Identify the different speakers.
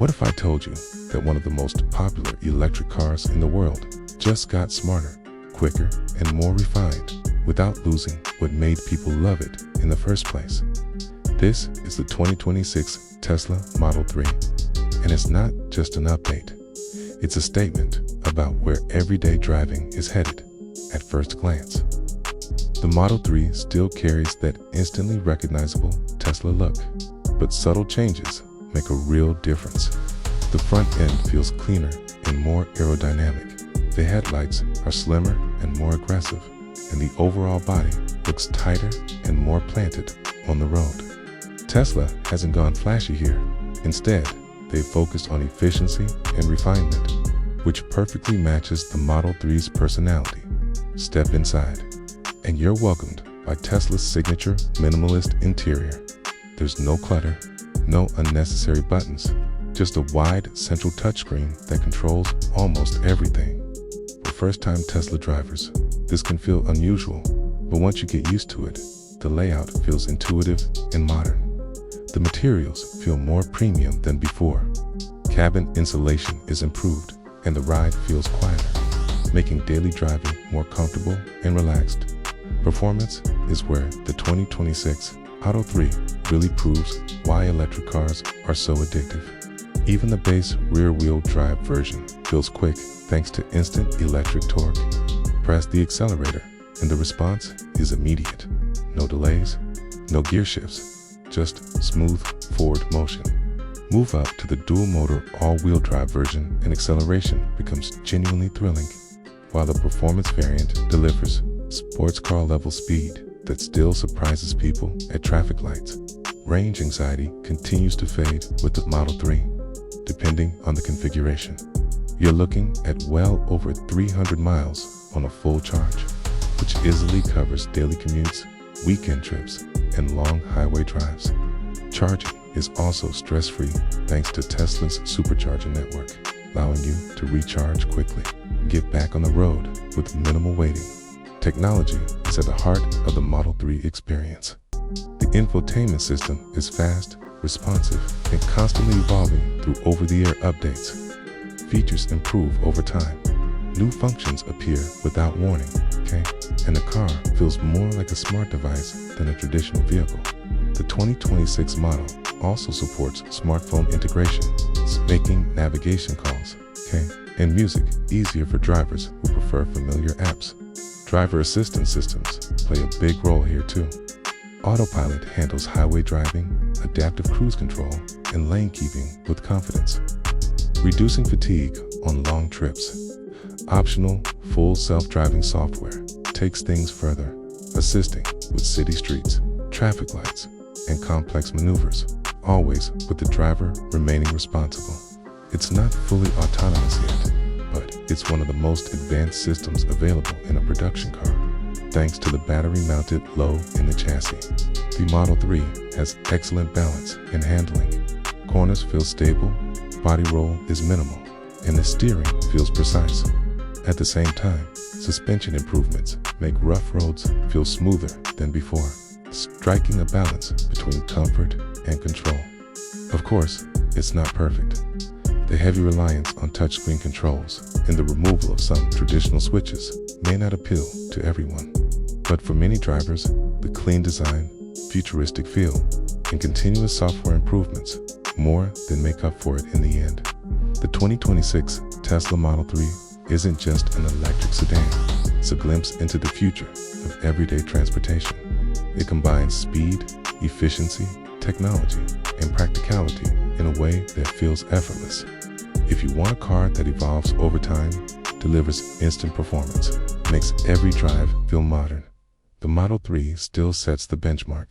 Speaker 1: What if I told you that one of the most popular electric cars in the world just got smarter, quicker, and more refined without losing what made people love it in the first place? This is the 2026 Tesla Model 3, and it's not just an update. It's a statement about where everyday driving is headed at first glance. The Model 3 still carries that instantly recognizable Tesla look, but subtle changes make a real difference. The front end feels cleaner and more aerodynamic. The headlights are slimmer and more aggressive, and the overall body looks tighter and more planted on the road. Tesla hasn't gone flashy here. Instead, they've focused on efficiency and refinement, which perfectly matches the Model 3's personality. Step inside, and you're welcomed by Tesla's signature minimalist interior. There's no clutter, no unnecessary buttons, just a wide central touchscreen that controls almost everything. For first-time Tesla drivers, this can feel unusual, but once you get used to it, the layout feels intuitive and modern. The materials feel more premium than before. Cabin insulation is improved, and the ride feels quieter, making daily driving more comfortable and relaxed. Performance is where the 2026 Model 3 really proves why electric cars are so addictive. Even the base rear-wheel drive version feels quick thanks to instant electric torque. Press the accelerator, and the response is immediate. No delays, no gear shifts, just smooth forward motion. Move up to the dual-motor all-wheel drive version, and acceleration becomes genuinely thrilling, while the performance variant delivers sports car-level speed that still surprises people at traffic lights. Range anxiety continues to fade with the Model 3, depending on the configuration. You're looking at well over 300 miles on a full charge, which easily covers daily commutes, weekend trips, and long highway drives. Charging is also stress-free thanks to Tesla's Supercharger network, allowing you to recharge quickly, get back on the road with minimal waiting. Technology is at the heart of the Model 3 experience. The infotainment system is fast, responsive, and constantly evolving through over-the-air updates. Features improve over time. New functions appear without warning, and the car feels more like a smart device than a traditional vehicle. The 2026 model also supports smartphone integration, making navigation calls, and music easier for drivers who prefer familiar apps. Driver assistance systems play a big role here too. Autopilot handles highway driving, adaptive cruise control, and lane keeping with confidence, reducing fatigue on long trips. Optional, full self-driving software takes things further, assisting with city streets, traffic lights, and complex maneuvers, always with the driver remaining responsible. It's not fully autonomous yet, but it's one of the most advanced systems available in a production car, thanks to the battery-mounted low in the chassis. The Model 3 has excellent balance and handling. Corners feel stable, body roll is minimal, and the steering feels precise. At the same time, suspension improvements make rough roads feel smoother than before, striking a balance between comfort and control. Of course, it's not perfect. The heavy reliance on touchscreen controls and the removal of some traditional switches may not appeal to everyone. But for many drivers, the clean design, futuristic feel, and continuous software improvements more than make up for it in the end. The 2026 Tesla Model 3 isn't just an electric sedan. It's a glimpse into the future of everyday transportation. It combines speed, efficiency, technology, and practicality in a way that feels effortless. If you want a car that evolves over time, delivers instant performance, makes every drive feel modern, the Model 3 still sets the benchmark.